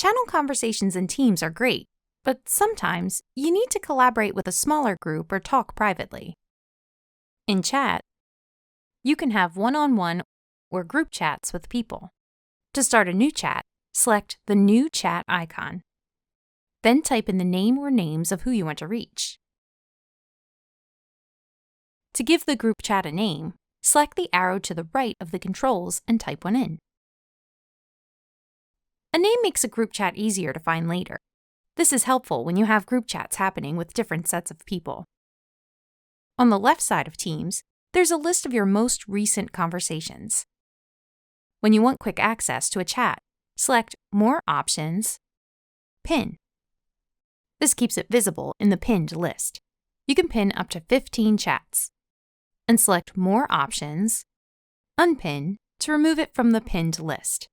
Channel conversations in teams are great, but sometimes you need to collaborate with a smaller group or talk privately. In chat, you can have one-on-one or group chats with people. To start a new chat, select the New Chat icon. Then type in the name or names of who you want to reach. To give the group chat a name, select the arrow to the right of the controls and type one in. A name makes a group chat easier to find later. This is helpful when you have group chats happening with different sets of people. On the left side of Teams, there's a list of your most recent conversations. When you want quick access to a chat, select More Options, Pin. This keeps it visible in the pinned list. You can pin up to 15 chats. And select More Options, Unpin, to remove it from the pinned list.